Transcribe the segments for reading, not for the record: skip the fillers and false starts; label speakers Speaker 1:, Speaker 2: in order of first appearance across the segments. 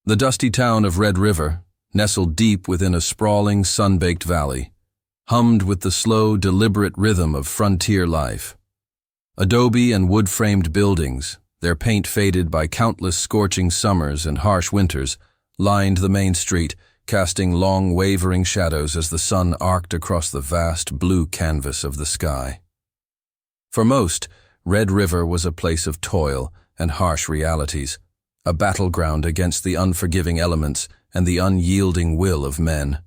Speaker 1: The dusty town of Red River, nestled deep within a sprawling, sun-baked valley, hummed with the slow, deliberate rhythm of frontier life. Adobe and wood-framed buildings, their paint faded by countless scorching summers and harsh winters, lined the main street, casting long, wavering shadows as the sun arced across the vast blue canvas of the sky. For most, Red River was a place of toil and harsh realities, a battleground against the unforgiving elements and the unyielding will of men.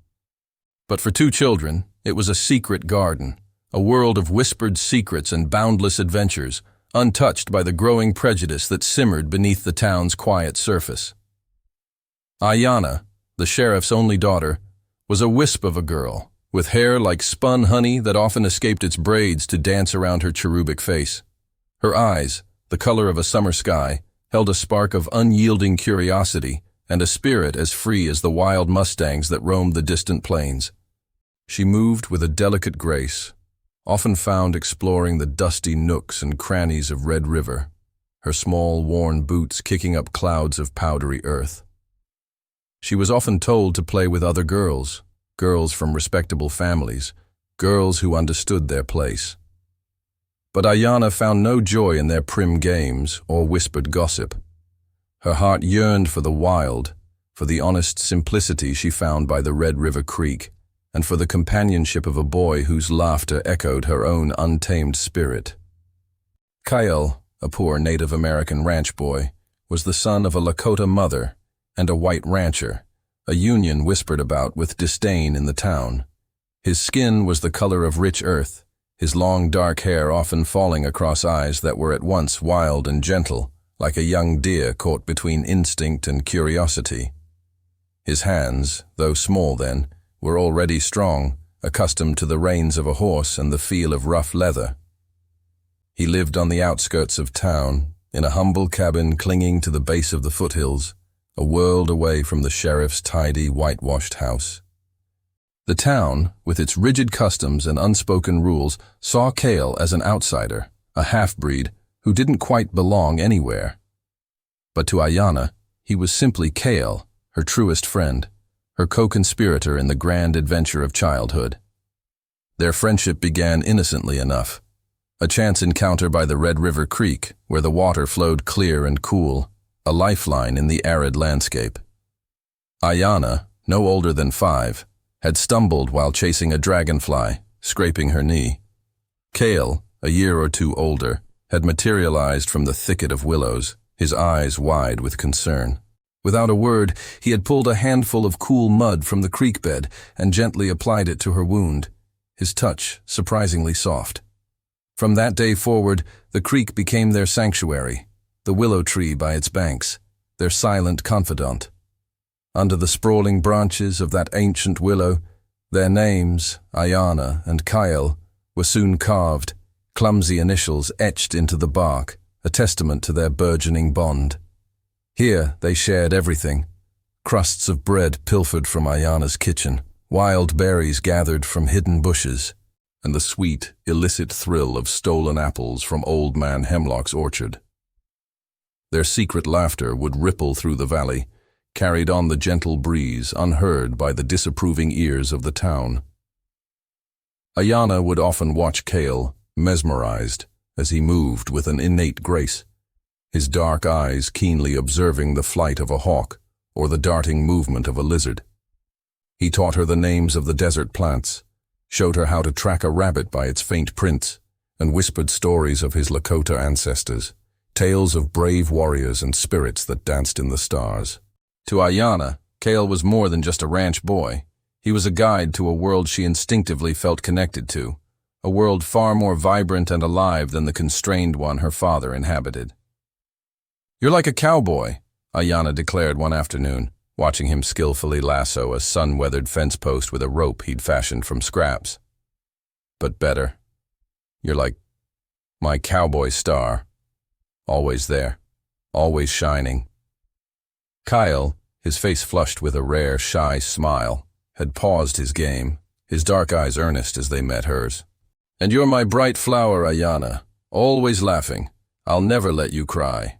Speaker 1: But for two children, it was a secret garden, a world of whispered secrets and boundless adventures, untouched by the growing prejudice that simmered beneath the town's quiet surface. Aiyana, the sheriff's only daughter, was a wisp of a girl, with hair like spun honey that often escaped its braids to dance around her cherubic face. Her eyes, the color of a summer sky, held a spark of unyielding curiosity and a spirit as free as the wild mustangs that roamed the distant plains. She moved with a delicate grace, often found exploring the dusty nooks and crannies of Red River, her small, worn boots kicking up clouds of powdery earth. She was often told to play with other girls, girls from respectable families, girls who understood their place. But Aiyana found no joy in their prim games or whispered gossip. Her heart yearned for the wild, for the honest simplicity she found by the Red River Creek, and for the companionship of a boy whose laughter echoed her own untamed spirit. Kael, a poor Native American ranch boy, was the son of a Lakota mother and a white rancher, a union whispered about with disdain in the town. His skin was the color of rich earth, his long dark hair often falling across eyes that were at once wild and gentle, like a young deer caught between instinct and curiosity. His hands, though small then, were already strong, accustomed to the reins of a horse and the feel of rough leather. He lived on the outskirts of town, in a humble cabin clinging to the base of the foothills, a world away from the sheriff's tidy, whitewashed house. The town, with its rigid customs and unspoken rules, saw Kael as an outsider, a half-breed who didn't quite belong anywhere. But to Aiyana, he was simply Kael, her truest friend, her co-conspirator in the grand adventure of childhood. Their friendship began innocently enough. A chance encounter by the Red River Creek, where the water flowed clear and cool, a lifeline in the arid landscape. Aiyana, no older than 5, had stumbled while chasing a dragonfly, scraping her knee. Kael, a year or two older, had materialized from the thicket of willows, his eyes wide with concern. Without a word, he had pulled a handful of cool mud from the creek bed and gently applied it to her wound, his touch surprisingly soft. From that day forward, the creek became their sanctuary, the willow tree by its banks, their silent confidant. Under the sprawling branches of that ancient willow, their names, Aiyana and Kael, were soon carved, clumsy initials etched into the bark, a testament to their burgeoning bond. Here they shared everything: crusts of bread pilfered from Aiyana's kitchen, wild berries gathered from hidden bushes, and the sweet, illicit thrill of stolen apples from Old Man Hemlock's orchard. Their secret laughter would ripple through the valley, carried on the gentle breeze unheard by the disapproving ears of the town. Aiyana would often watch Kael, mesmerized, as he moved with an innate grace, his dark eyes keenly observing the flight of a hawk or the darting movement of a lizard. He taught her the names of the desert plants, showed her how to track a rabbit by its faint prints, and whispered stories of his Lakota ancestors, tales of brave warriors and spirits that danced in the stars. To Aiyana, Kael was more than just a ranch boy. He was a guide to a world she instinctively felt connected to, a world far more vibrant and alive than the constrained one her father inhabited. "You're like a cowboy," Aiyana declared one afternoon, watching him skillfully lasso a sun-weathered fence post with a rope he'd fashioned from scraps. "But better. You're like my cowboy star. Always there, always shining." Kael, his face flushed with a rare, shy smile, had paused his game, his dark eyes earnest as they met hers. "And you're my bright flower, Aiyana, always laughing. I'll never let you cry."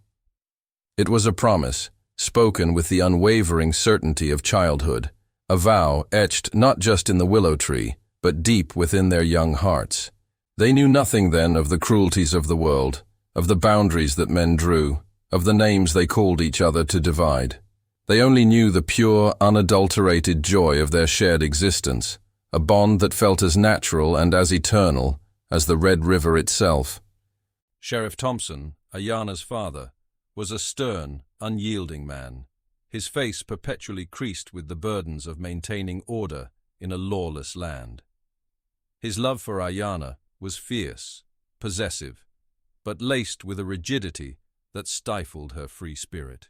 Speaker 1: It was a promise, spoken with the unwavering certainty of childhood, a vow etched not just in the willow tree, but deep within their young hearts. They knew nothing then of the cruelties of the world, of the boundaries that men drew, of the names they called each other to divide. They only knew the pure, unadulterated joy of their shared existence, a bond that felt as natural and as eternal as the Red River itself. Sheriff Thompson, Aiyana's father, was a stern, unyielding man, his face perpetually creased with the burdens of maintaining order in a lawless land. His love for Aiyana was fierce, possessive, but laced with a rigidity that stifled her free spirit.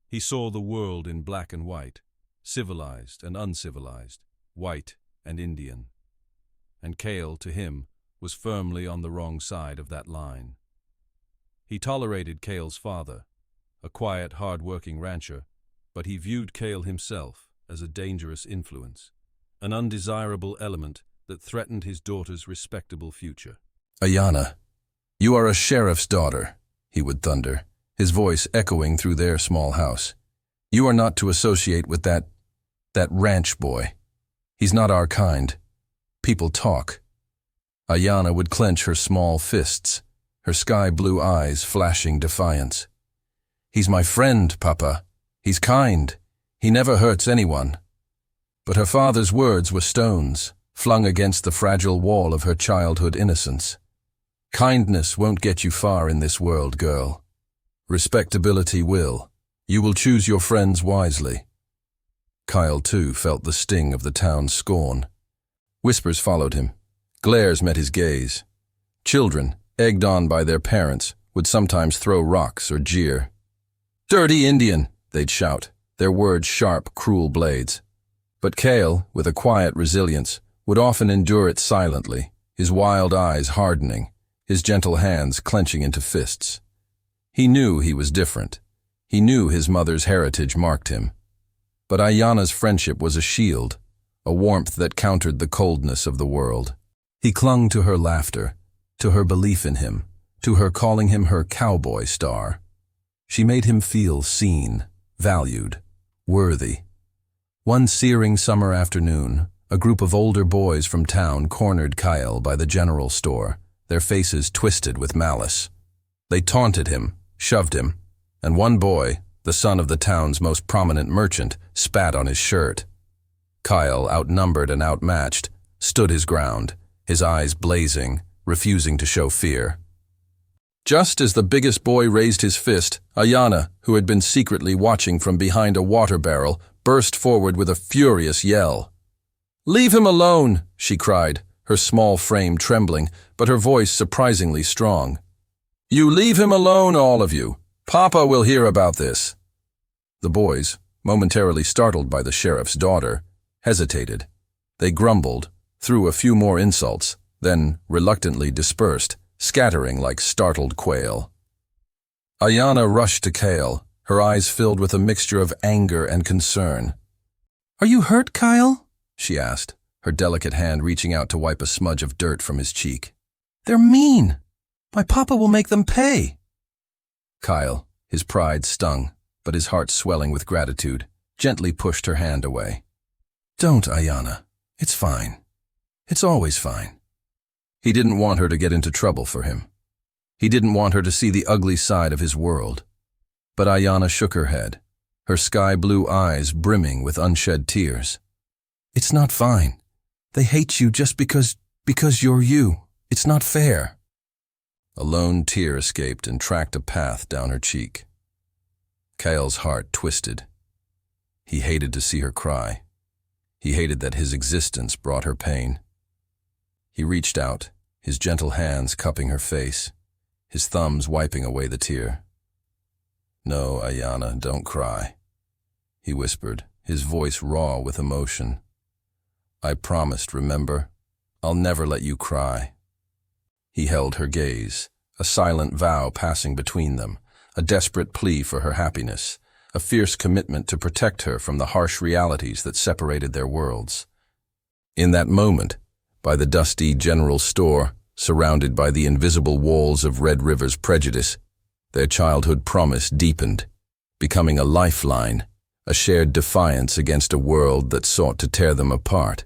Speaker 1: He saw the world in black and white, civilized and uncivilized, white and Indian. And Kael, to him, was firmly on the wrong side of that line. He tolerated Kael's father, a quiet, hard-working rancher, but he viewed Kael himself as a dangerous influence, an undesirable element that threatened his daughter's respectable future. "Aiyana, you are a sheriff's daughter," he would thunder, his voice echoing through their small house. "You are not to associate with that ranch boy. He's not our kind. People talk." Aiyana would clench her small fists, her sky-blue eyes flashing defiance. "He's my friend, Papa. He's kind. He never hurts anyone." But her father's words were stones, flung against the fragile wall of her childhood innocence. "Kindness won't get you far in this world, girl. Respectability will. You will choose your friends wisely." Kael, too, felt the sting of the town's scorn. Whispers followed him. Glares met his gaze. Children, egged on by their parents, would sometimes throw rocks or jeer. "Dirty Indian!" they'd shout, their words sharp, cruel blades. But Kael, with a quiet resilience, would often endure it silently, his wild eyes hardening, his gentle hands clenching into fists. He knew he was different. He knew his mother's heritage marked him. But Aiyana's friendship was a shield, a warmth that countered the coldness of the world. He clung to her laughter, to her belief in him, to her calling him her cowboy star. She made him feel seen, valued, worthy. One searing summer afternoon, a group of older boys from town cornered Kael by the general store, their faces twisted with malice. They taunted him, shoved him, and one boy, the son of the town's most prominent merchant, spat on his shirt. Kael, outnumbered and outmatched, stood his ground, his eyes blazing, refusing to show fear. Just as the biggest boy raised his fist, Aiyana, who had been secretly watching from behind a water barrel, burst forward with a furious yell. "Leave him alone!" she cried, her small frame trembling, but her voice surprisingly strong. "You leave him alone, all of you. Papa will hear about this." The boys, momentarily startled by the sheriff's daughter, hesitated. They grumbled, threw a few more insults, then reluctantly dispersed, scattering like startled quail. Aiyana rushed to Kael, her eyes filled with a mixture of anger and concern. "Are you hurt, Kael?" she asked, her delicate hand reaching out to wipe a smudge of dirt from his cheek. "They're mean. My papa will make them pay." Kael, his pride stung, but his heart swelling with gratitude, gently pushed her hand away. "Don't, Aiyana. It's fine. It's always fine." He didn't want her to get into trouble for him. He didn't want her to see the ugly side of his world. But Aiyana shook her head, her sky-blue eyes brimming with unshed tears. "It's not fine. They hate you just because you're you. It's not fair." A lone tear escaped and tracked a path down her cheek. Kael's heart twisted. He hated to see her cry. He hated that his existence brought her pain. He reached out, his gentle hands cupping her face, his thumbs wiping away the tear. "No, Aiyana, don't cry," he whispered, his voice raw with emotion. "I promised, remember? I'll never let you cry." He held her gaze, a silent vow passing between them, a desperate plea for her happiness, a fierce commitment to protect her from the harsh realities that separated their worlds. In that moment, by the dusty general store, surrounded by the invisible walls of Red River's prejudice, their childhood promise deepened. becoming a lifeline, a shared defiance against a world that sought to tear them apart.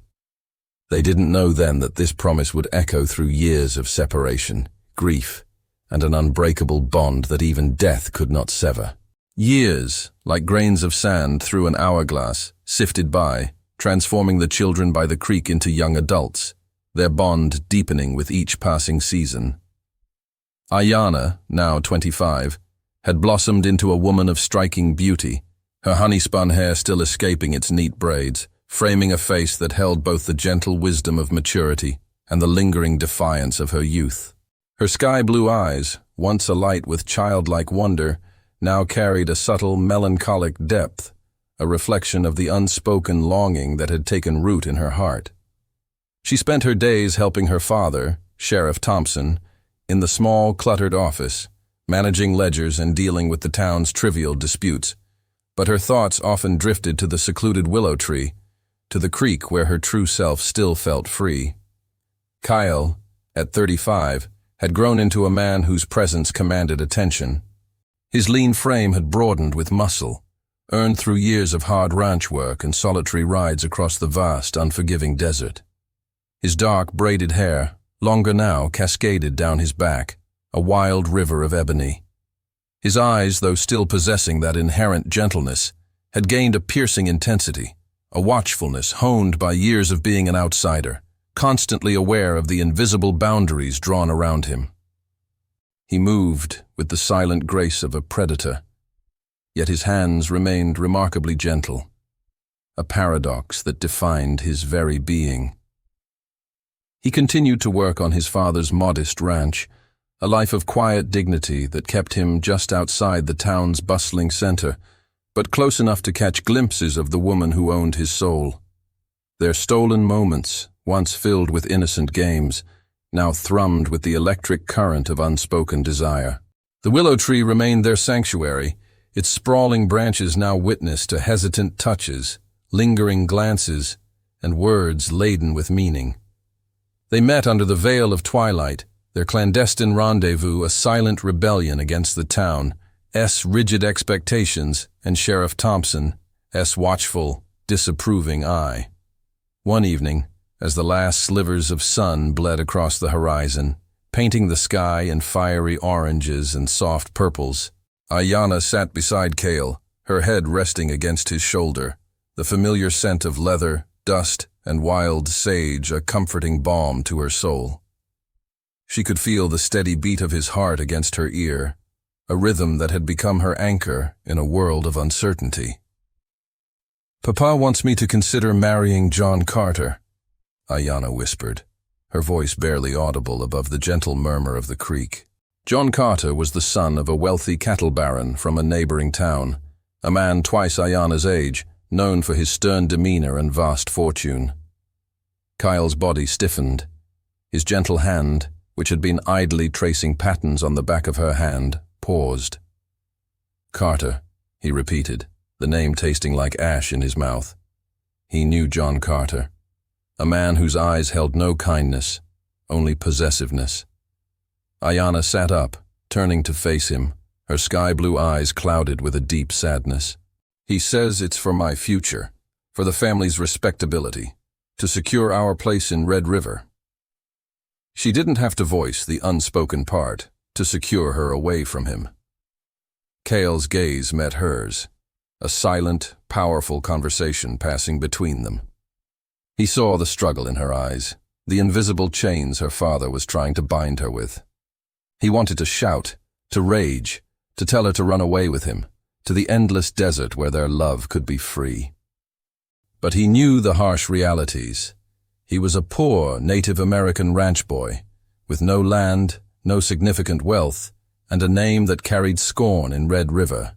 Speaker 1: They didn't know then that this promise would echo through years of separation, grief, and an unbreakable bond that even death could not sever. Years, like grains of sand through an hourglass, sifted by, transforming the children by the creek into young adults, their bond deepening with each passing season. Aiyana, now 25, had blossomed into a woman of striking beauty, her honey-spun hair still escaping its neat braids, framing a face that held both the gentle wisdom of maturity and the lingering defiance of her youth. Her sky-blue eyes, once alight with childlike wonder, now carried a subtle, melancholic depth, a reflection of the unspoken longing that had taken root in her heart. She spent her days helping her father, Sheriff Thompson, in the small, cluttered office, managing ledgers and dealing with the town's trivial disputes, but her thoughts often drifted to the secluded willow tree, to the creek where her true self still felt free. Kael, at 35, had grown into a man whose presence commanded attention. His lean frame had broadened with muscle, earned through years of hard ranch work and solitary rides across the vast, unforgiving desert. His dark, braided hair, longer now, cascaded down his back, a wild river of ebony. His eyes, though still possessing that inherent gentleness, had gained a piercing intensity, a watchfulness honed by years of being an outsider, constantly aware of the invisible boundaries drawn around him. He moved with the silent grace of a predator, yet his hands remained remarkably gentle, a paradox that defined his very being. He continued to work on his father's modest ranch, a life of quiet dignity that kept him just outside the town's bustling center, but close enough to catch glimpses of the woman who owned his soul. Their stolen moments, once filled with innocent games, now thrummed with the electric current of unspoken desire. The willow tree remained their sanctuary, its sprawling branches now witness to hesitant touches, lingering glances, and words laden with meaning. They met under the veil of twilight, their clandestine rendezvous a silent rebellion against the town's rigid expectations and Sheriff Thompson's watchful, disapproving eye. One evening, as the last slivers of sun bled across the horizon, painting the sky in fiery oranges and soft purples, Aiyana sat beside Kael, her head resting against his shoulder, the familiar scent of leather, dust, and wild sage a comforting balm to her soul. She could feel the steady beat of his heart against her ear, a rhythm that had become her anchor in a world of uncertainty. "Papa wants me to consider marrying John Carter," Aiyana whispered, her voice barely audible above the gentle murmur of the creek. John Carter was the son of a wealthy cattle baron from a neighboring town, a man twice Aiyana's age, known for his stern demeanor and vast fortune. Kael's body stiffened. His gentle hand, which had been idly tracing patterns on the back of her hand, paused. "Carter," he repeated, the name tasting like ash in his mouth. He knew John Carter, a man whose eyes held no kindness, only possessiveness. Aiyana sat up, turning to face him, her sky-blue eyes clouded with a deep sadness. "He says it's for my future, for the family's respectability, to secure our place in Red River." She didn't have to voice the unspoken part to secure her away from him. Kael's gaze met hers, a silent, powerful conversation passing between them. He saw the struggle in her eyes, the invisible chains her father was trying to bind her with. He wanted to shout, to rage, to tell her to run away with him, to the endless desert where their love could be free. But he knew the harsh realities. He was a poor Native American ranch boy, with no land, no significant wealth, and a name that carried scorn in Red River.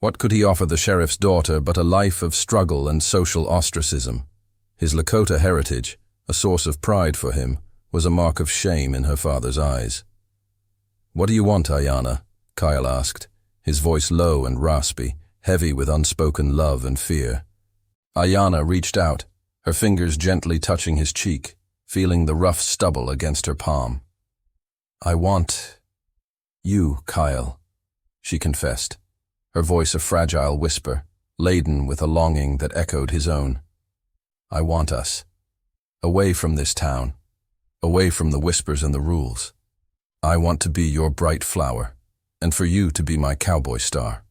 Speaker 1: What could he offer the sheriff's daughter but a life of struggle and social ostracism? His Lakota heritage, a source of pride for him, was a mark of shame in her father's eyes. "What do you want, Aiyana?" Kael asked, his voice low and raspy, heavy with unspoken love and fear. Aiyana reached out, her fingers gently touching his cheek, feeling the rough stubble against her palm. "I want you, Kael," she confessed, her voice a fragile whisper, laden with a longing that echoed his own. I want us. Away from this town. Away from the whispers and the rules. I want to be your bright flower, and for you to be my cowboy star.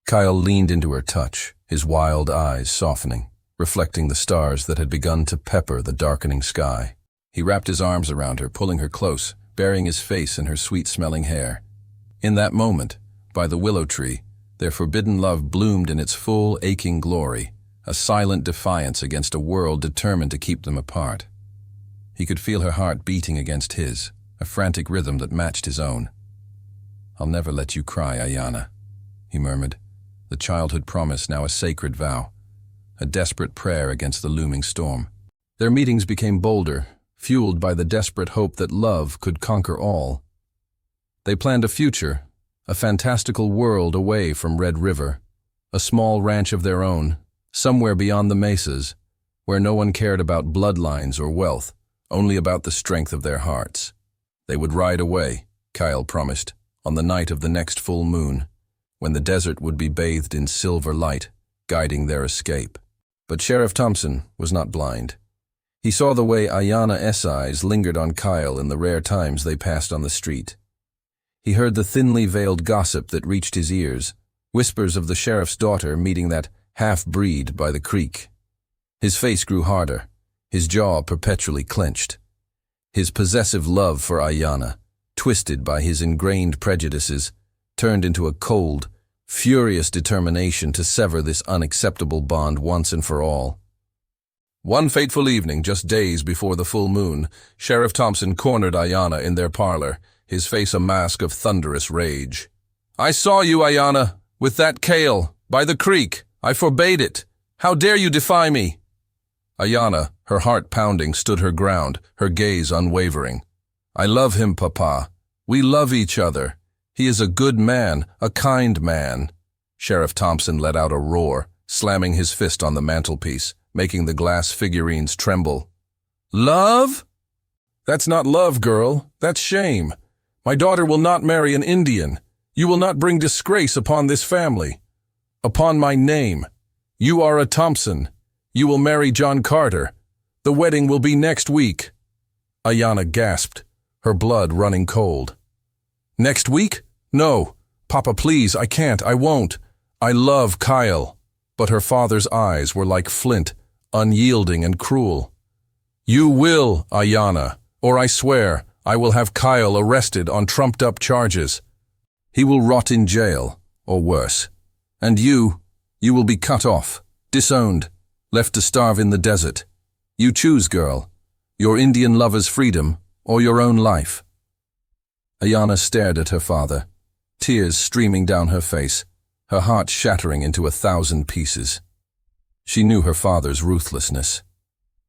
Speaker 1: Kael leaned into her touch, his wild eyes softening, reflecting the stars that had begun to pepper the darkening sky. He wrapped his arms around her, pulling her close, burying his face in her sweet-smelling hair. In that moment, by the willow tree, their forbidden love bloomed in its full, aching glory, a silent defiance against a world determined to keep them apart. He could feel her heart beating against his, a frantic rhythm that matched his own. I'll never let you cry, Aiyana, he murmured, the childhood promise now a sacred vow, a desperate prayer against the looming storm. Their meetings became bolder, fueled by the desperate hope that love could conquer all. They planned a future, a fantastical world away from Red River, a small ranch of their own, somewhere beyond the mesas, where no one cared about bloodlines or wealth, only about the strength of their hearts. They would ride away, Kael promised, on the night of the next full moon, when the desert would be bathed in silver light, guiding their escape. But Sheriff Thompson was not blind. He saw the way Aiyana's eyes lingered on Kael in the rare times they passed on the street. He heard the thinly veiled gossip that reached his ears, whispers of the sheriff's daughter meeting that half-breed by the creek. His face grew harder, his jaw perpetually clenched. His possessive love for Aiyana, twisted by his ingrained prejudices, turned into a cold, furious determination to sever this unacceptable bond once and for all. One fateful evening, just days before the full moon, Sheriff Thompson cornered Aiyana in their parlor, his face a mask of thunderous rage. I saw you, Aiyana, with that Kael, by the creek. I forbade it. How dare you defy me? Aiyana, her heart pounding, stood her ground, her gaze unwavering. I love him, Papa. We love each other. He is a good man, a kind man. Sheriff Thompson let out a roar, slamming his fist on the mantelpiece, making the glass figurines tremble. Love? That's not love, girl. That's shame. My daughter will not marry an Indian. You will not bring disgrace upon this family. Upon my name. You are a Thompson. You will marry John Carter. The wedding will be next week. Aiyana gasped, her blood running cold. Next week? No. Papa, please, I can't, I won't. I love Kael. But her father's eyes were like flint, unyielding and cruel. You will, Aiyana, or I swear I will have Kael arrested on trumped-up charges. He will rot in jail, or worse. And you will be cut off, disowned, left to starve in the desert. You choose, girl, your Indian lover's freedom or your own life. Aiyana stared at her father, tears streaming down her face, her heart shattering into 1,000 pieces. She knew her father's ruthlessness.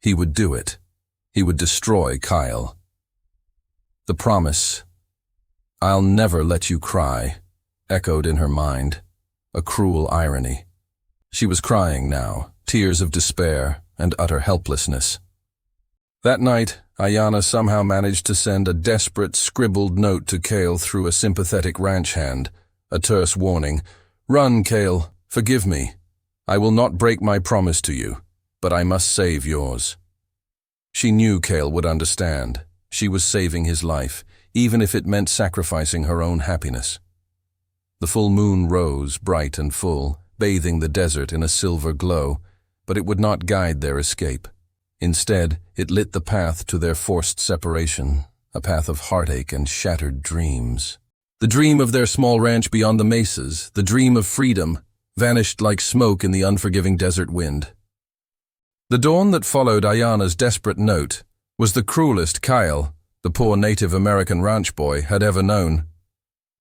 Speaker 1: He would do it. He would destroy Kael. The promise, I'll never let you cry, echoed in her mind, a cruel irony. She was crying now, tears of despair and utter helplessness. That night, Aiyana somehow managed to send a desperate, scribbled note to Kael through a sympathetic ranch hand, a terse warning. Run, Kael, forgive me. I will not break my promise to you, but I must save yours. She knew Kael would understand. She was saving his life, even if it meant sacrificing her own happiness. The full moon rose, bright and full, bathing the desert in a silver glow, but it would not guide their escape. Instead, it lit the path to their forced separation, a path of heartache and shattered dreams. The dream of their small ranch beyond the mesas, the dream of freedom, vanished like smoke in the unforgiving desert wind. The dawn that followed Aiyana's desperate note was the cruelest Kael, the poor Native American ranch boy, had ever known.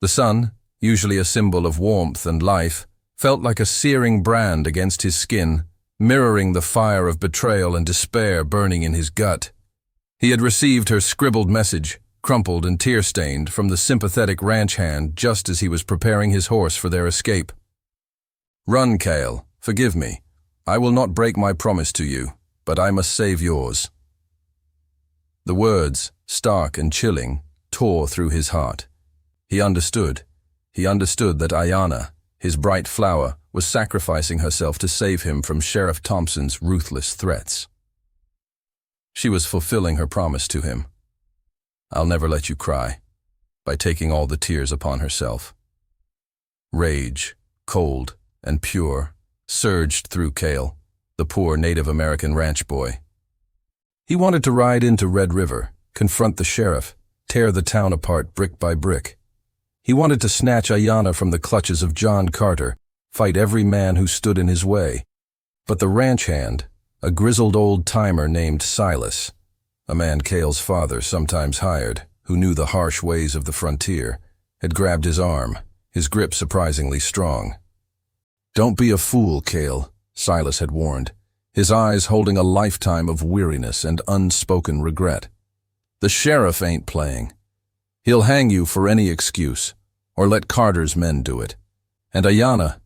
Speaker 1: The sun, usually a symbol of warmth and life, felt like a searing brand against his skin, mirroring the fire of betrayal and despair burning in his gut. He had received her scribbled message, crumpled and tear-stained, from the sympathetic ranch hand just as he was preparing his horse for their escape. Run, Kael, forgive me. I will not break my promise to you, but I must save yours. The words, stark and chilling, tore through his heart. He understood that Aiyana, his bright flower, was sacrificing herself to save him from Sheriff Thompson's ruthless threats. She was fulfilling her promise to him. "I'll never let you cry," by taking all the tears upon herself. Rage, cold and pure, surged through Kael, the poor Native American ranch boy. He wanted to ride into Red River, confront the sheriff, tear the town apart brick by brick. He wanted to snatch Aiyana from the clutches of John Carter, fight every man who stood in his way. But the ranch hand, a grizzled old-timer named Silas, a man Kael's father sometimes hired, who knew the harsh ways of the frontier, had grabbed his arm, his grip surprisingly strong. "Don't be a fool, Kael," Silas had warned, his eyes holding a lifetime of weariness and unspoken regret. "The sheriff ain't playing. He'll hang you for any excuse, or let Carter's men do it. And Aiyana,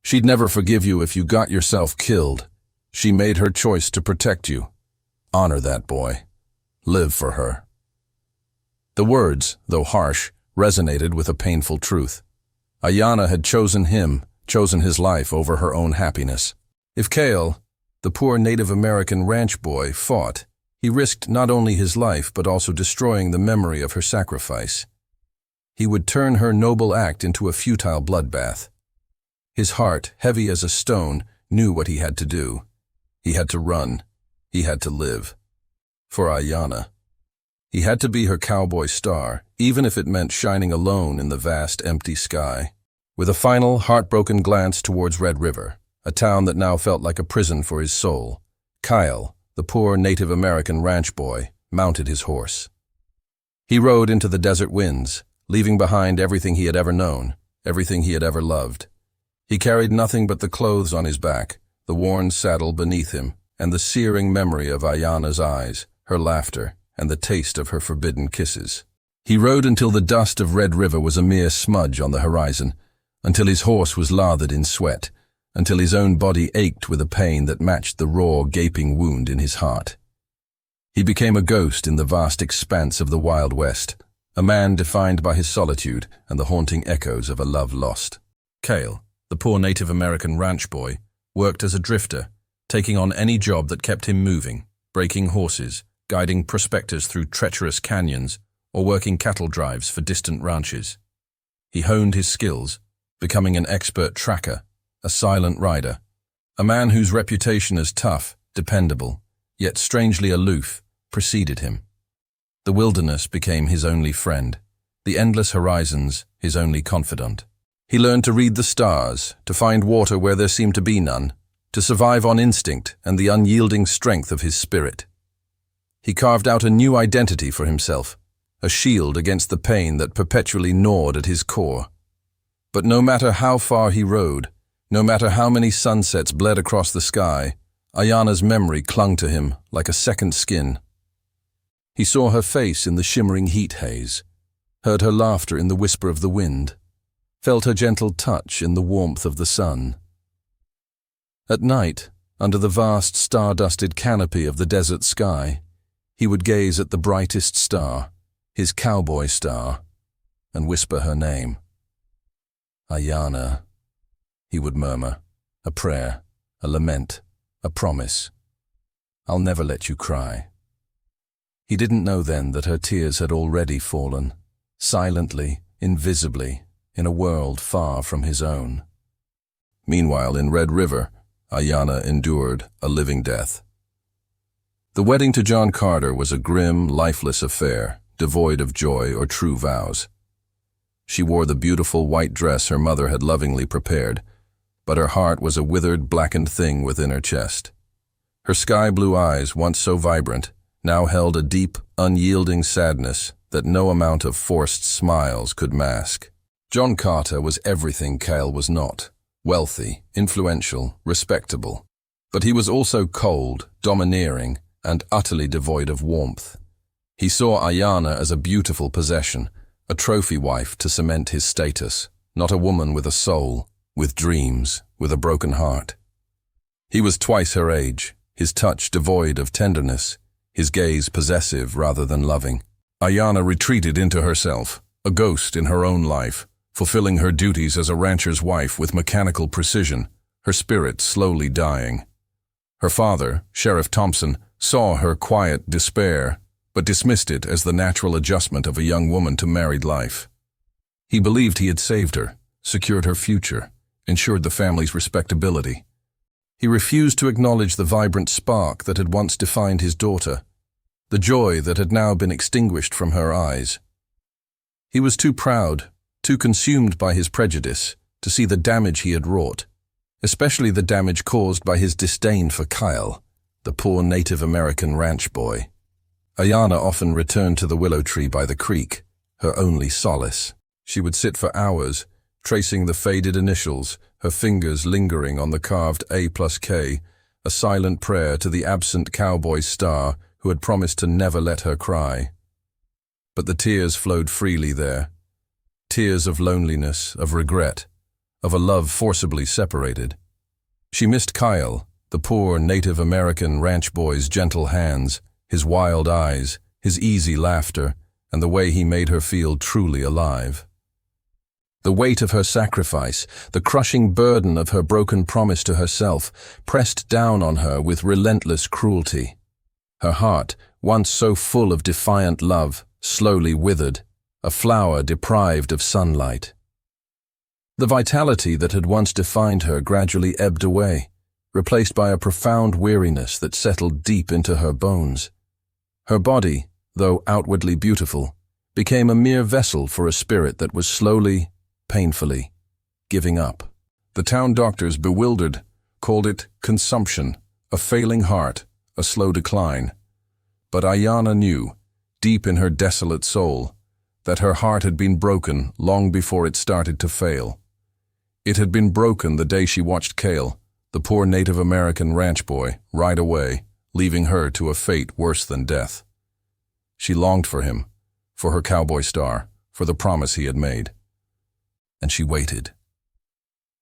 Speaker 1: she'd never forgive you if you got yourself killed. She made her choice to protect you. Honor that boy. Live for her." The words, though harsh, resonated with a painful truth. Aiyana had chosen him, chosen his life over her own happiness. If Kael, the poor Native American ranch boy, fought, he risked not only his life but also destroying the memory of her sacrifice. He would turn her noble act into a futile bloodbath. His heart, heavy as a stone, knew what he had to do. He had to run. He had to live. For Aiyana. He had to be her cowboy star, even if it meant shining alone in the vast, empty sky. With a final, heartbroken glance towards Red River, a town that now felt like a prison for his soul, Kael, the poor Native American ranch boy, mounted his horse. He rode into the desert winds, leaving behind everything he had ever known, everything he had ever loved. He carried nothing but the clothes on his back, the worn saddle beneath him, and the searing memory of Aiyana's eyes, her laughter, and the taste of her forbidden kisses. He rode until the dust of Red River was a mere smudge on the horizon, until his horse was lathered in sweat, until his own body ached with a pain that matched the raw, gaping wound in his heart. He became a ghost in the vast expanse of the Wild West, a man defined by his solitude and the haunting echoes of a love lost. Kael, the poor Native American ranch boy, worked as a drifter, taking on any job that kept him moving, breaking horses, guiding prospectors through treacherous canyons, or working cattle drives for distant ranches. He honed his skills, becoming an expert tracker, a silent rider, a man whose reputation as tough, dependable, yet strangely aloof, preceded him. The wilderness became his only friend, the endless horizons his only confidant. He learned to read the stars, to find water where there seemed to be none, to survive on instinct and the unyielding strength of his spirit. He carved out a new identity for himself, a shield against the pain that perpetually gnawed at his core. But no matter how far he rode, no matter how many sunsets bled across the sky, Aiyana's memory clung to him like a second skin. He saw her face in the shimmering heat haze, heard her laughter in the whisper of the wind, felt her gentle touch in the warmth of the sun. At night, under the vast star-dusted canopy of the desert sky, he would gaze at the brightest star, his cowboy star, and whisper her name. "Aiyana," he would murmur, a prayer, a lament, a promise. "I'll never let you cry." He didn't know then that her tears had already fallen, silently, invisibly, in a world far from his own. Meanwhile, in Red River, Aiyana endured a living death. The wedding to John Carter was a grim, lifeless affair, devoid of joy or true vows. She wore the beautiful white dress her mother had lovingly prepared, but her heart was a withered, blackened thing within her chest. Her sky-blue eyes, once so vibrant, now held a deep, unyielding sadness that no amount of forced smiles could mask. John Carter was everything Kael was not: wealthy, influential, respectable. But he was also cold, domineering, and utterly devoid of warmth. He saw Aiyana as a beautiful possession, a trophy wife to cement his status, not a woman with a soul, with dreams, with a broken heart. He was twice her age, his touch devoid of tenderness, his gaze possessive rather than loving. Aiyana retreated into herself, a ghost in her own life, fulfilling her duties as a rancher's wife with mechanical precision, her spirit slowly dying. Her father, Sheriff Thompson, saw her quiet despair, but dismissed it as the natural adjustment of a young woman to married life. He believed he had saved her, secured her future, ensured the family's respectability. He refused to acknowledge the vibrant spark that had once defined his daughter, the joy that had now been extinguished from her eyes. He was too proud, too consumed by his prejudice, to see the damage he had wrought, especially the damage caused by his disdain for Kael, the poor Native American ranch boy. Aiyana often returned to the willow tree by the creek, her only solace. She would sit for hours, tracing the faded initials, her fingers lingering on the carved A+K, a silent prayer to the absent cowboy star who had promised to never let her cry. But the tears flowed freely there, tears of loneliness, of regret, of a love forcibly separated. She missed Kael, the poor Native American ranch boy's gentle hands, his wild eyes, his easy laughter, and the way he made her feel truly alive. The weight of her sacrifice, the crushing burden of her broken promise to herself, pressed down on her with relentless cruelty. Her heart, once so full of defiant love, slowly withered, a flower deprived of sunlight. The vitality that had once defined her gradually ebbed away, replaced by a profound weariness that settled deep into her bones. Her body, though outwardly beautiful, became a mere vessel for a spirit that was slowly, painfully, giving up. The town doctors, bewildered, called it consumption, a failing heart, a slow decline. But Aiyana knew, deep in her desolate soul, that her heart had been broken long before it started to fail. It had been broken the day she watched Kael, the poor Native American ranch boy, ride away, leaving her to a fate worse than death. She longed for him, for her cowboy star, for the promise he had made. And she waited.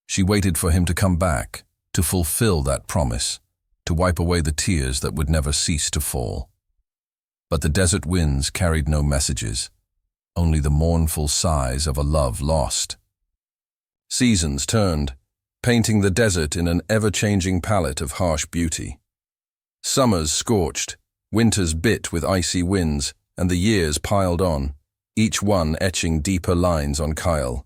Speaker 1: She waited for him to come back, to fulfill that promise, to wipe away the tears that would never cease to fall. But the desert winds carried no messages, only the mournful sighs of a love lost. Seasons turned, painting the desert in an ever-changing palette of harsh beauty. Summers scorched, winters bit with icy winds, and the years piled on, each one etching deeper lines on Kael,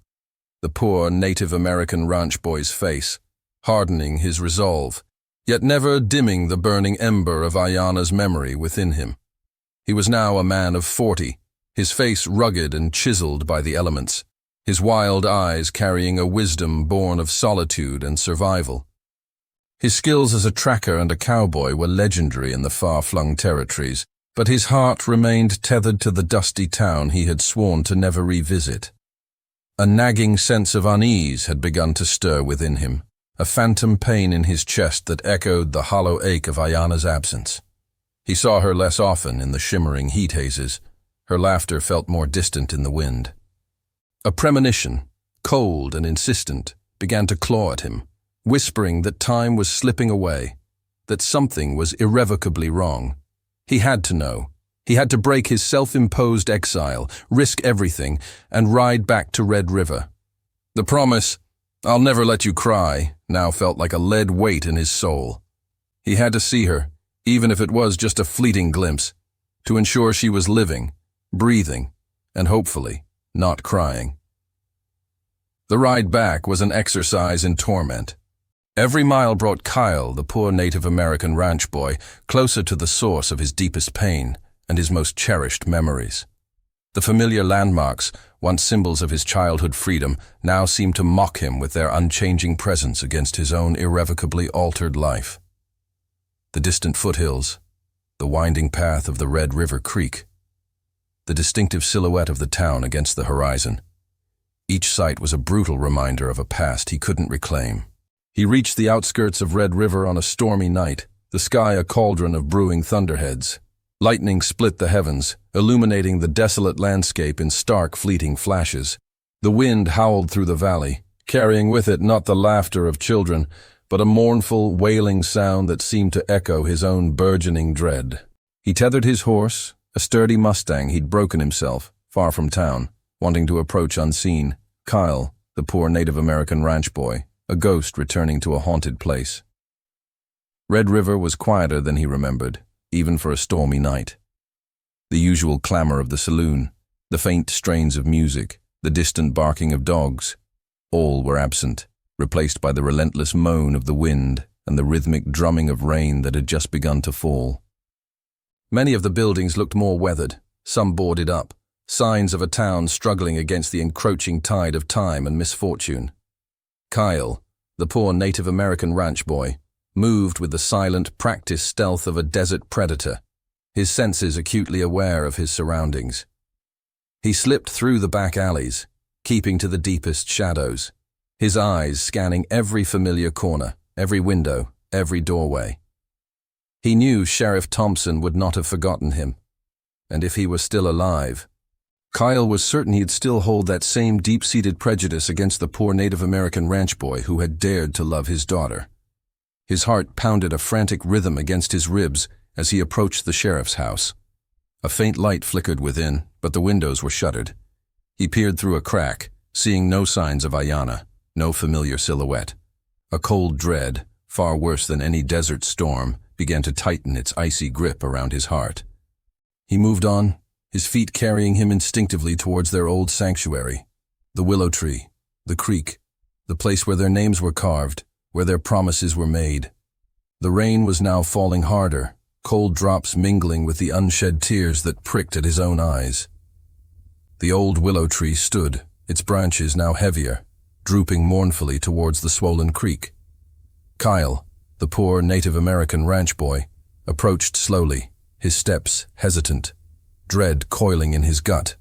Speaker 1: the poor Native American ranch boy's face, hardening his resolve, yet never dimming the burning ember of Aiyana's memory within him. He was now a man of 40, his face rugged and chiseled by the elements, his wild eyes carrying a wisdom born of solitude and survival. His skills as a tracker and a cowboy were legendary in the far-flung territories, but his heart remained tethered to the dusty town he had sworn to never revisit. A nagging sense of unease had begun to stir within him, a phantom pain in his chest that echoed the hollow ache of Aiyana's absence. He saw her less often in the shimmering heat hazes. Her laughter felt more distant in the wind. A premonition, cold and insistent, began to claw at him, whispering that time was slipping away, that something was irrevocably wrong. He had to know. He had to break his self-imposed exile, risk everything, and ride back to Red River. The promise, "I'll never let you cry," now felt like a lead weight in his soul. He had to see her, even if it was just a fleeting glimpse, to ensure she was living, breathing, and hopefully not crying. The ride back was an exercise in torment. Every mile brought Kael, the poor Native American ranch boy, closer to the source of his deepest pain and his most cherished memories. The familiar landmarks, once symbols of his childhood freedom, now seemed to mock him with their unchanging presence against his own irrevocably altered life. The distant foothills, the winding path of the Red River Creek, the distinctive silhouette of the town against the horizon. Each sight was a brutal reminder of a past he couldn't reclaim. He reached the outskirts of Red River on a stormy night, the sky a cauldron of brewing thunderheads. Lightning split the heavens, illuminating the desolate landscape in stark, fleeting flashes. The wind howled through the valley, carrying with it not the laughter of children, but a mournful, wailing sound that seemed to echo his own burgeoning dread. He tethered his horse, a sturdy Mustang he'd broken himself, far from town, wanting to approach unseen. Kael, the poor Native American ranch boy, a ghost returning to a haunted place. Red River was quieter than he remembered, even for a stormy night. The usual clamor of the saloon, the faint strains of music, the distant barking of dogs, all were absent, replaced by the relentless moan of the wind and the rhythmic drumming of rain that had just begun to fall. Many of the buildings looked more weathered, some boarded up, signs of a town struggling against the encroaching tide of time and misfortune. Kael, the poor Native American ranch boy, moved with the silent, practiced stealth of a desert predator, his senses acutely aware of his surroundings. He slipped through the back alleys, keeping to the deepest shadows, his eyes scanning every familiar corner, every window, every doorway. He knew Sheriff Thompson would not have forgotten him, and if he were still alive, Kael was certain he'd still hold that same deep-seated prejudice against the poor Native American ranch boy who had dared to love his daughter. His heart pounded a frantic rhythm against his ribs as he approached the sheriff's house. A faint light flickered within, but the windows were shuttered. He peered through a crack, seeing no signs of Aiyana, no familiar silhouette. A cold dread, far worse than any desert storm, began to tighten its icy grip around his heart. He moved on, his feet carrying him instinctively towards their old sanctuary, the willow tree, the creek, the place where their names were carved, where their promises were made. The rain was now falling harder, cold drops mingling with the unshed tears that pricked at his own eyes. The old willow tree stood, its branches now heavier, drooping mournfully towards the swollen creek. Kael, the poor Native American ranch boy, approached slowly, his steps hesitant, dread coiling in his gut.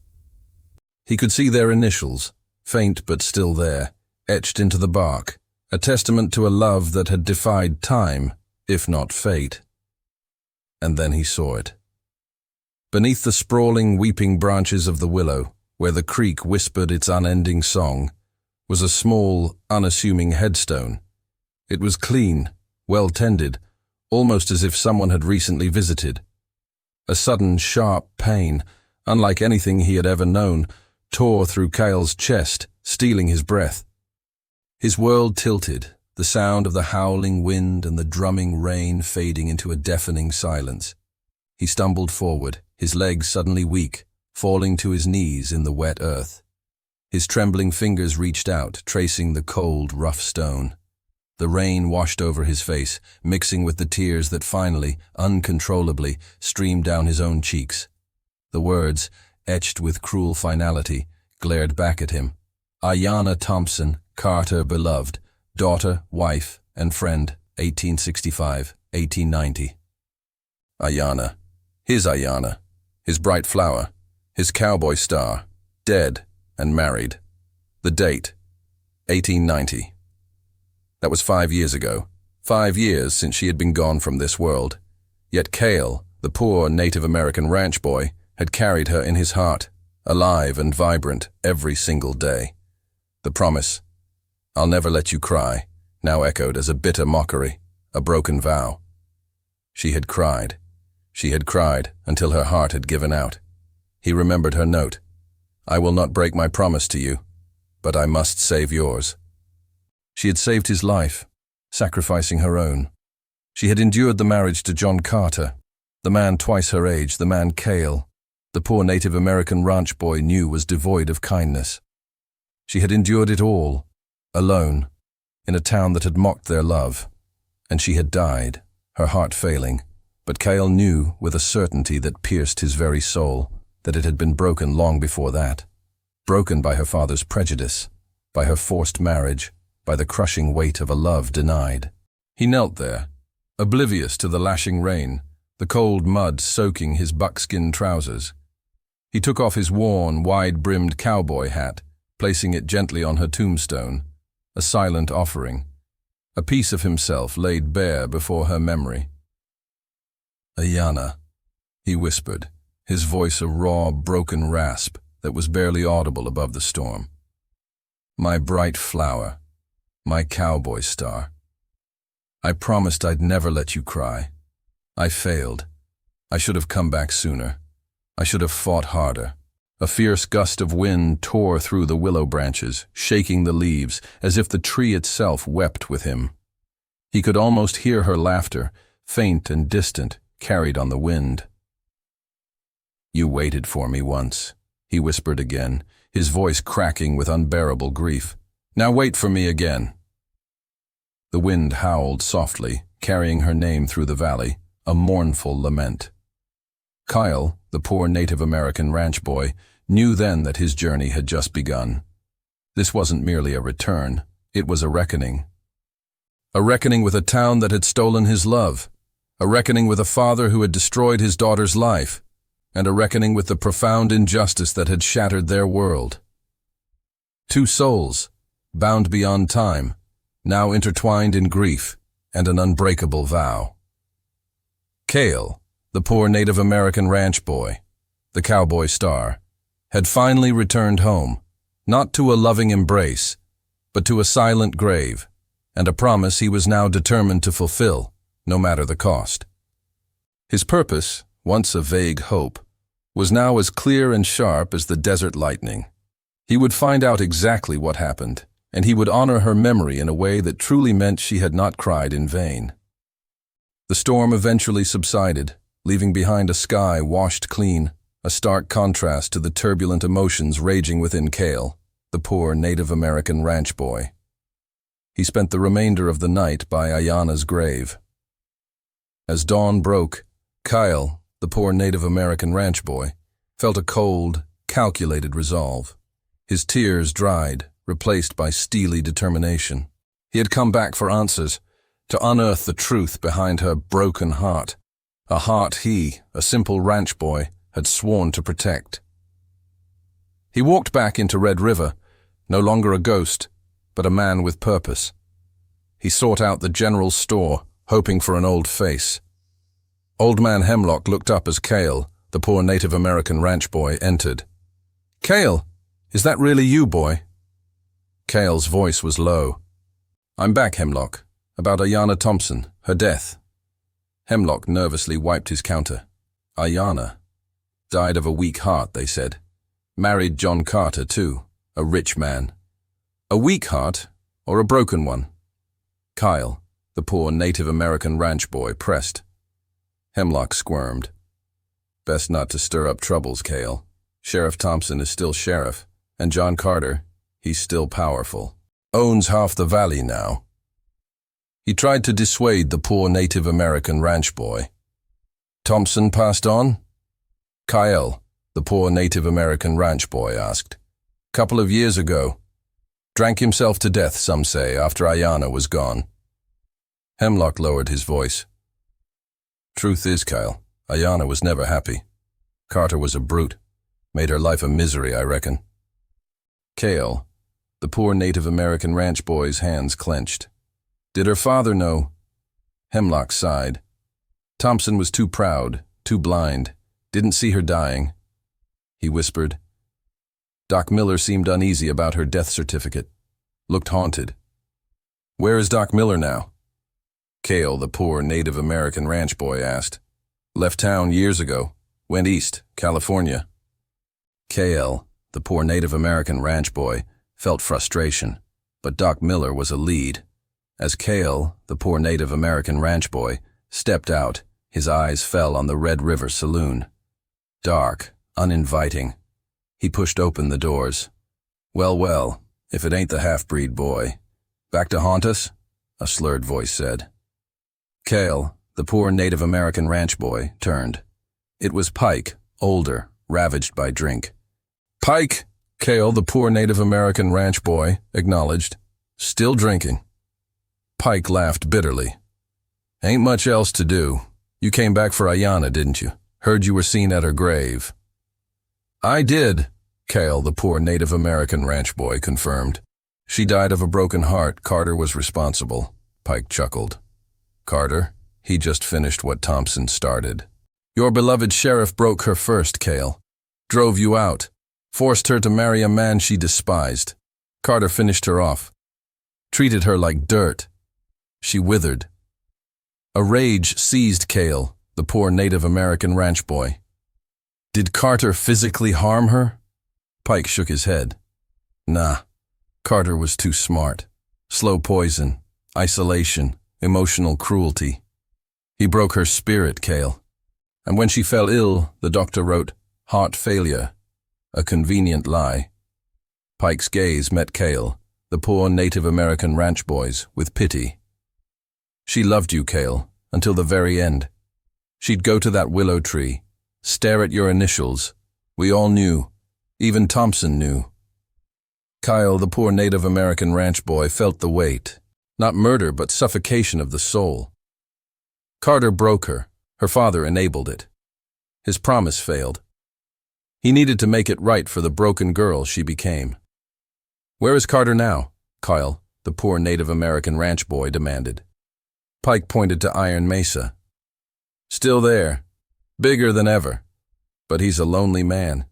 Speaker 1: He could see their initials, faint but still there, etched into the bark, a testament to a love that had defied time, if not fate. And then he saw it. Beneath the sprawling, weeping branches of the willow, where the creek whispered its unending song, was a small, unassuming headstone. It was clean, well tended, almost as if someone had recently visited. A sudden, sharp pain, unlike anything he had ever known, tore through Kael's chest, stealing his breath. His world tilted, the sound of the howling wind and the drumming rain fading into a deafening silence. He stumbled forward, his legs suddenly weak, falling to his knees in the wet earth. His trembling fingers reached out, tracing the cold, rough stone. The rain washed over his face, mixing with the tears that finally, uncontrollably, streamed down his own cheeks. The words, etched with cruel finality, glared back at him. Aiyana Thompson, Carter beloved, daughter, wife, and friend, 1865, 1890. Aiyana, his bright flower, his cowboy star, dead and married. The date, 1890. That was 5 years ago, 5 years since she had been gone from this world. Yet Kael, the poor Native American ranch boy, had carried her in his heart, alive and vibrant every single day. The promise, "I'll never let you cry," now echoed as a bitter mockery, a broken vow. She had cried until her heart had given out. He remembered her note, "I will not break my promise to you, but I must save yours." She had saved his life, sacrificing her own. She had endured the marriage to John Carter, the man twice her age, the man Kael, the poor Native American ranch boy knew was devoid of kindness. She had endured it all, alone, in a town that had mocked their love, and she had died, her heart failing, but Kael knew with a certainty that pierced his very soul that it had been broken long before that, broken by her father's prejudice, by her forced marriage, by the crushing weight of a love denied. He knelt there, oblivious to the lashing rain, the cold mud soaking his buckskin trousers. He took off his worn, wide-brimmed cowboy hat, placing it gently on her tombstone, a silent offering, a piece of himself laid bare before her memory. "Aiyana," he whispered, his voice a raw, broken rasp that was barely audible above the storm. "My bright flower, my cowboy star. I promised I'd never let you cry. I failed. I should have come back sooner. I should have fought harder. A fierce gust of wind tore through the willow branches, shaking the leaves, as if the tree itself wept with him. He could almost hear her laughter, faint and distant, carried on the wind. "You waited for me once," he whispered again, his voice cracking with unbearable grief. "Now wait for me again." The wind howled softly, carrying her name through the valley, a mournful lament. Kael, the poor Native American ranch boy, knew then that his journey had just begun. This wasn't merely a return, it was a reckoning. A reckoning with a town that had stolen his love, a reckoning with a father who had destroyed his daughter's life, and a reckoning with the profound injustice that had shattered their world. Two souls, bound beyond time, now intertwined in grief and an unbreakable vow. Kael, the poor Native American ranch boy, the cowboy star, had finally returned home, not to a loving embrace, but to a silent grave, and a promise he was now determined to fulfill, no matter the cost. His purpose, once a vague hope, was now as clear and sharp as the desert lightning. He would find out exactly what happened, and he would honor her memory in a way that truly meant she had not cried in vain. The storm eventually subsided, leaving behind a sky washed clean, a stark contrast to the turbulent emotions raging within Kael, the poor Native American ranch boy. He spent the remainder of the night by Aiyana's grave. As dawn broke, Kael, the poor Native American ranch boy, felt a cold, calculated resolve. His tears dried, replaced by steely determination. He had come back for answers, to unearth the truth behind her broken heart, a heart he, a simple ranch boy, had sworn to protect. He walked back into Red River, no longer a ghost, but a man with purpose. He sought out the general store, hoping for an old face. Old Man Hemlock looked up as Kael, the poor Native American ranch boy, entered. "Kael, is that really you, boy?" Kael's voice was low. "I'm back, Hemlock. About Aiyana Thompson, her death." Hemlock nervously wiped his counter. "Aiyana. Died of a weak heart, they said. Married John Carter, too, a rich man." "A weak heart, or a broken one?" Kael, the poor Native American ranch boy, pressed. Hemlock squirmed. "Best not to stir up troubles, Kael. Sheriff Thompson is still sheriff, and John Carter, he's still powerful. Owns half the valley now." He tried to dissuade the poor Native American ranch boy. "Thompson passed on?" Kael, the poor Native American ranch boy, asked. "Couple of years ago. Drank himself to death, some say, after Aiyana was gone." Hemlock lowered his voice. "Truth is, Kael, Aiyana was never happy. Carter was a brute. Made her life a misery, I reckon." Kael, the poor Native American ranch boy's hands clenched. "Did her father know?" Hemlock sighed. "Thompson was too proud, too blind. Didn't see her dying." He whispered. Doc Miller seemed uneasy about her death certificate. Looked haunted. "Where is Doc Miller now?" Kael, the poor Native American ranch boy, asked. "Left town years ago. Went east, California." Kael, the poor Native American ranch boy, felt frustration, but Doc Miller was a lead. As Kael, the poor Native American ranch boy, stepped out, his eyes fell on the Red River Saloon. Dark, uninviting. He pushed open the doors. Well, if it ain't the half-breed boy. Back to haunt us?" a slurred voice said. Kael, the poor Native American ranch boy, turned. It was Pike, older, ravaged by drink. "Pike," Kael, the poor Native American ranch boy, acknowledged. "Still drinking." Pike laughed bitterly. "Ain't much else to do. You came back for Aiyana, didn't you? Heard you were seen at her grave." "I did," Kael, the poor Native American ranch boy, confirmed. "She died of a broken heart. Carter was responsible." Pike chuckled. "Carter? He just finished what Thompson started." "Your beloved sheriff broke her first, Kael. Drove you out. Forced her to marry a man she despised. Carter finished her off. Treated her like dirt. She withered." A rage seized Kael, the poor Native American ranch boy. Did Carter physically harm her? Pike shook his head. Nah, Carter was too smart. Slow poison, isolation, emotional cruelty. He broke her spirit, Kael. And when she fell ill, the doctor wrote, heart failure, a convenient lie. Pike's gaze met Kael, the poor Native American ranch boy's, with pity. She loved you, Kael, until the very end. She'd go to that willow tree, stare at your initials. We all knew. Even Thompson knew. Kael, the poor Native American ranch boy, felt the weight. Not murder, but suffocation of the soul. Carter broke her. Her father enabled it. His promise failed. He needed to make it right for the broken girl she became. Where is Carter now? Kael, the poor Native American ranch boy, demanded. Pike pointed to Iron Mesa. Still there. Bigger than ever. But he's a lonely man.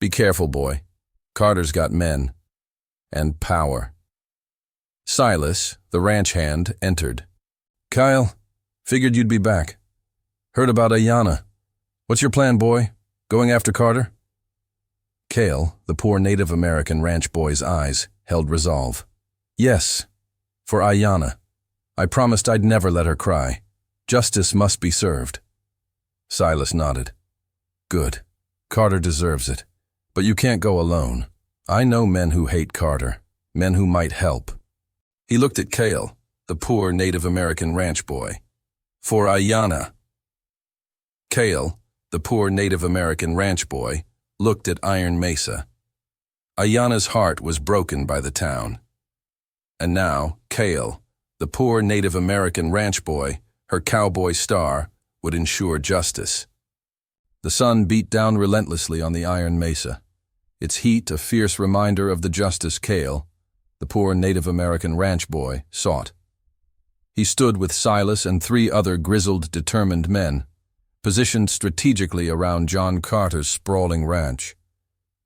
Speaker 1: Be careful, boy. Carter's got men. And power. Silas, the ranch hand, entered. Kael, figured you'd be back. Heard about Aiyana. What's your plan, boy? Going after Carter? Kael, the poor Native American ranch boy's eyes held resolve. Yes, for Aiyana. I promised I'd never let her cry. Justice must be served. Silas nodded. Good. Carter deserves it. But you can't go alone. I know men who hate Carter, men who might help. He looked at Kael, the poor Native American ranch boy. For Aiyana. Kael, the poor Native American ranch boy, looked at Iron Mesa. Aiyana's heart was broken by the town. And now, Kael, the poor Native American ranch boy, her cowboy star, would ensure justice. The sun beat down relentlessly on the Iron Mesa, its heat a fierce reminder of the justice Kael, the poor Native American ranch boy, sought. He stood with Silas and 3 other grizzled, determined men, positioned strategically around John Carter's sprawling ranch.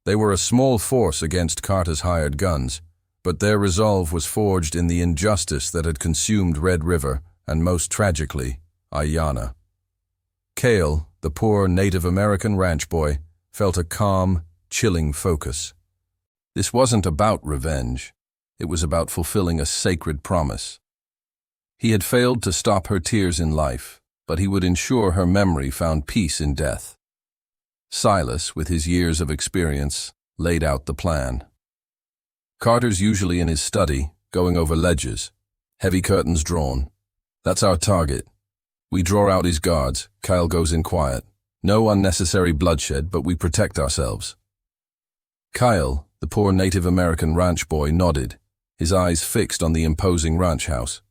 Speaker 1: They were a small force against Carter's hired guns, but their resolve was forged in the injustice that had consumed Red River and, most tragically, Aiyana. Kael, the poor Native American ranch boy, felt a calm, chilling focus. This wasn't about revenge. It was about fulfilling a sacred promise. He had failed to stop her tears in life, but he would ensure her memory found peace in death. Silas, with his years of experience, laid out the plan. Carter's usually in his study, going over ledgers, heavy curtains drawn. That's our target. We draw out his guards, Kael goes in quiet. No unnecessary bloodshed, but we protect ourselves. Kael, the poor Native American ranch boy, nodded, his eyes fixed on the imposing ranch house.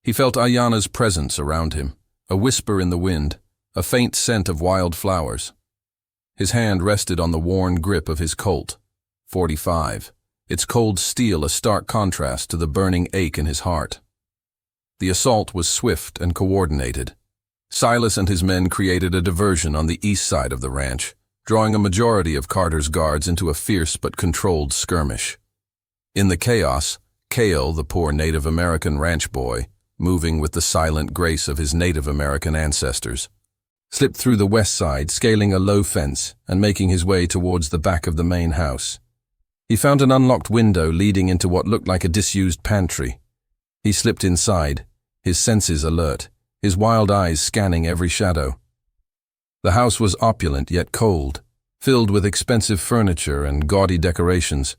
Speaker 1: He felt Aiyana's presence around him, a whisper in the wind, a faint scent of wild flowers. His hand rested on the worn grip of his Colt, .45, its cold steel a stark contrast to the burning ache in his heart. The assault was swift and coordinated. Silas and his men created a diversion on the east side of the ranch, drawing a majority of Carter's guards into a fierce but controlled skirmish. In the chaos, Kael, the poor Native American ranch boy, moving with the silent grace of his Native American ancestors, slipped through the west side, scaling a low fence and making his way towards the back of the main house. He found an unlocked window leading into what looked like a disused pantry. He slipped inside, his senses alert, his wild eyes scanning every shadow. The house was opulent yet cold, filled with expensive furniture and gaudy decorations,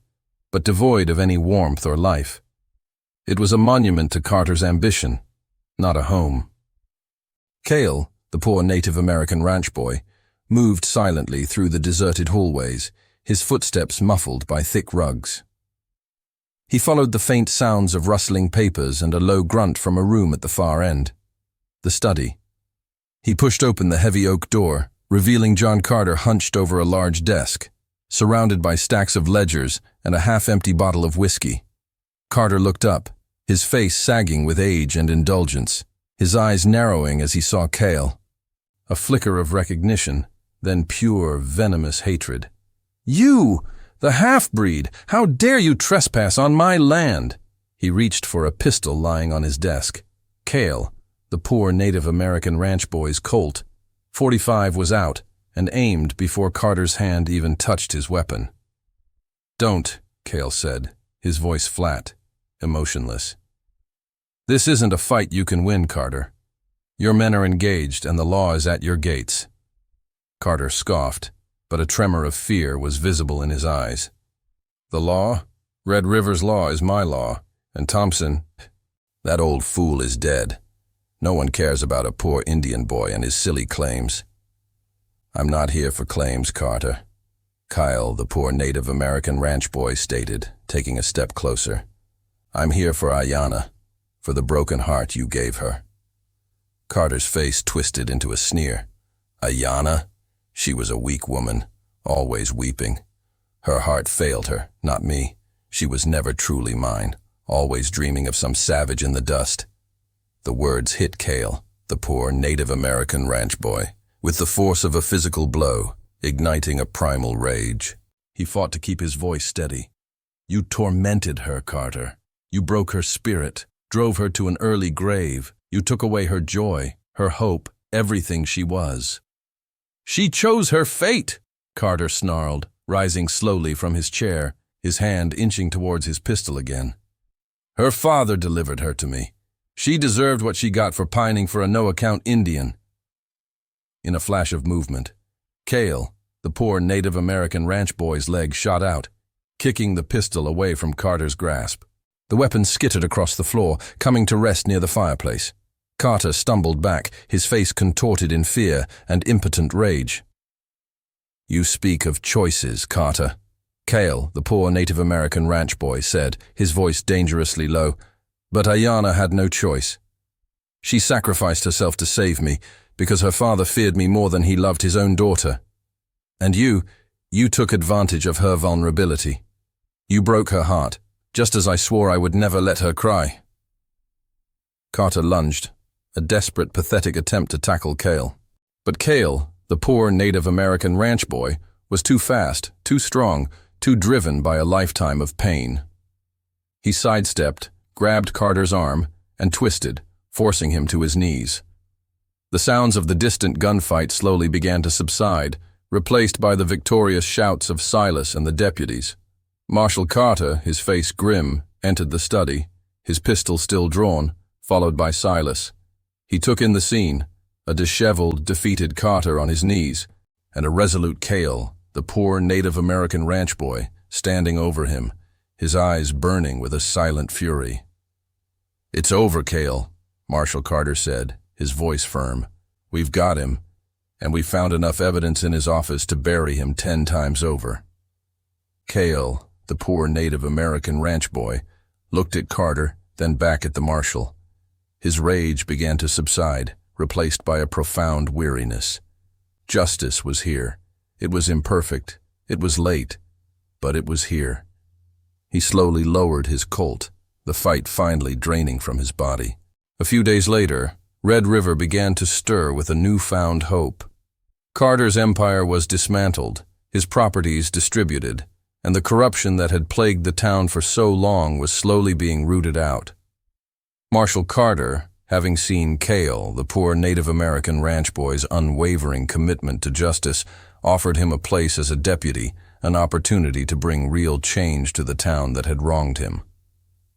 Speaker 1: but devoid of any warmth or life. It was a monument to Carter's ambition, not a home. Kael, the poor Native American ranch boy, moved silently through the deserted hallways, his footsteps muffled by thick rugs. He followed the faint sounds of rustling papers and a low grunt from a room at the far end. The study. He pushed open the heavy oak door, revealing John Carter hunched over a large desk, surrounded by stacks of ledgers and a half-empty bottle of whiskey. Carter looked up, his face sagging with age and indulgence, his eyes narrowing as he saw Kael. A flicker of recognition, then pure, venomous hatred. "You! The half-breed! How dare you trespass on my land!" He reached for a pistol lying on his desk. Kael, the poor Native American ranch boy's Colt, .45 was out and aimed before Carter's hand even touched his weapon. Don't, Kael said, his voice flat, emotionless. This isn't a fight you can win, Carter. Your men are engaged and the law is at your gates. Carter scoffed, but a tremor of fear was visible in his eyes. The law? Red River's law is my law, and Thompson, that old fool is dead. No one cares about a poor Indian boy and his silly claims. I'm not here for claims, Carter, Kael, the poor Native American ranch boy, stated, taking a step closer. I'm here for Aiyana, for the broken heart you gave her. Carter's face twisted into a sneer. Aiyana? She was a weak woman, always weeping. Her heart failed her, not me. She was never truly mine, always dreaming of some savage in the dust. The words hit Kael, the poor Native American ranch boy, with the force of a physical blow, igniting a primal rage. He fought to keep his voice steady. You tormented her, Carter. You broke her spirit, drove her to an early grave. You took away her joy, her hope, everything she was. She chose her fate, Carter snarled, rising slowly from his chair, his hand inching towards his pistol again. Her father delivered her to me. She deserved what she got for pining for a no-account Indian. In a flash of movement, Kael, the poor Native American ranch boy's leg shot out, kicking the pistol away from Carter's grasp. The weapon skittered across the floor, coming to rest near the fireplace. Carter stumbled back, his face contorted in fear and impotent rage. You speak of choices, Carter, Kael, the poor Native American ranch boy, said, his voice dangerously low. But Aiyana had no choice. She sacrificed herself to save me, because her father feared me more than he loved his own daughter. And you took advantage of her vulnerability. You broke her heart, just as I swore I would never let her cry. Carter lunged, a desperate, pathetic attempt to tackle Kael. But Kael, the poor Native American ranch boy, was too fast, too strong, too driven by a lifetime of pain. He sidestepped, grabbed Carter's arm, and twisted, forcing him to his knees. The sounds of the distant gunfight slowly began to subside, replaced by the victorious shouts of Silas and the deputies. Marshal Carter, his face grim, entered the study, his pistol still drawn, followed by Silas. He took in the scene, a disheveled, defeated Carter on his knees, and a resolute Kael, the poor Native American ranch boy, standing over him, his eyes burning with a silent fury. It's over, Kael, Marshal Carter said, his voice firm. We've got him, and we've found enough evidence in his office to bury him 10 times over. Kael, the poor Native American ranch boy, looked at Carter, then back at the marshal. His rage began to subside, replaced by a profound weariness. Justice was here. It was imperfect. It was late. But it was here. He slowly lowered his Colt, the fight finally draining from his body. A few days later, Red River began to stir with a newfound hope. Carter's empire was dismantled, his properties distributed, and the corruption that had plagued the town for so long was slowly being rooted out. Marshal Carter, having seen Kael, the poor Native American ranch boy's unwavering commitment to justice, offered him a place as a deputy, an opportunity to bring real change to the town that had wronged him.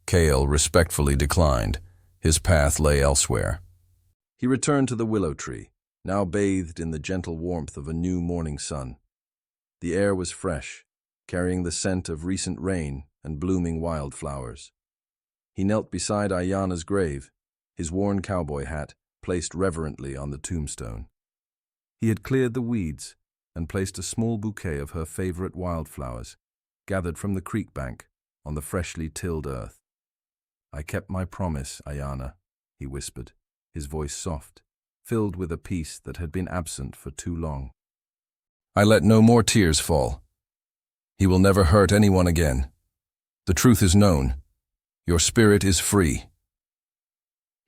Speaker 1: Kael respectfully declined. His path lay elsewhere. He returned to the willow tree, now bathed in the gentle warmth of a new morning sun. The air was fresh, carrying the scent of recent rain and blooming wildflowers. He knelt beside Aiyana's grave, his worn cowboy hat placed reverently on the tombstone. He had cleared the weeds and placed a small bouquet of her favorite wildflowers, gathered from the creek bank, on the freshly tilled earth. I kept my promise, Aiyana, he whispered, his voice soft, filled with a peace that had been absent for too long. I let no more tears fall. He will never hurt anyone again. The truth is known. Your spirit is free.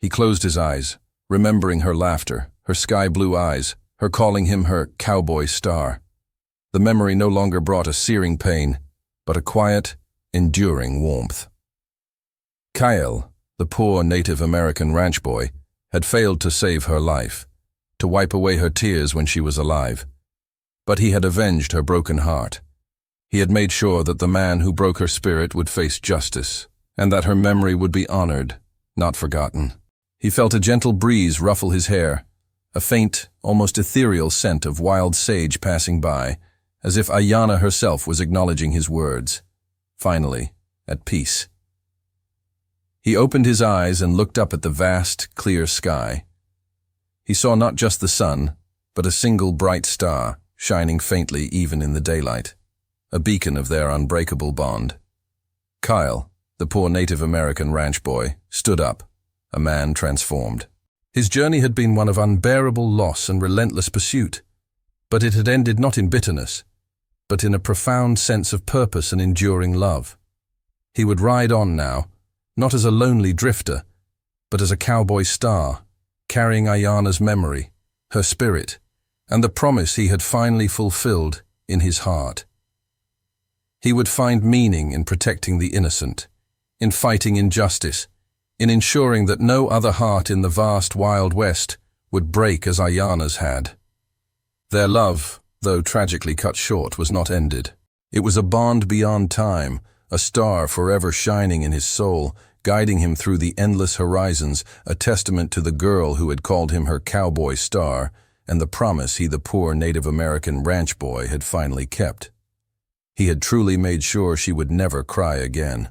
Speaker 1: He closed his eyes, remembering her laughter, her sky-blue eyes, her calling him her cowboy star. The memory no longer brought a searing pain, but a quiet, enduring warmth. Kael, the poor Native American ranch boy, had failed to save her life, to wipe away her tears when she was alive. But he had avenged her broken heart. He had made sure that the man who broke her spirit would face justice, and that her memory would be honored, not forgotten. He felt a gentle breeze ruffle his hair, a faint, almost ethereal scent of wild sage passing by, as if Aiyana herself was acknowledging his words. Finally, at peace. He opened his eyes and looked up at the vast, clear sky. He saw not just the sun, but a single bright star, shining faintly even in the daylight, a beacon of their unbreakable bond. Kael, the poor Native American ranch boy, stood up, a man transformed. His journey had been one of unbearable loss and relentless pursuit, but it had ended not in bitterness, but in a profound sense of purpose and enduring love. He would ride on now, not as a lonely drifter, but as a cowboy star, carrying Aiyana's memory, her spirit, and the promise he had finally fulfilled in his heart. He would find meaning in protecting the innocent, in fighting injustice, in ensuring that no other heart in the vast Wild West would break as Aiyana's had. Their love, though tragically cut short, was not ended. It was a bond beyond time, a star forever shining in his soul, guiding him through the endless horizons, a testament to the girl who had called him her cowboy star, and the promise he, the poor Native American ranch boy, had finally kept. He had truly made sure she would never cry again.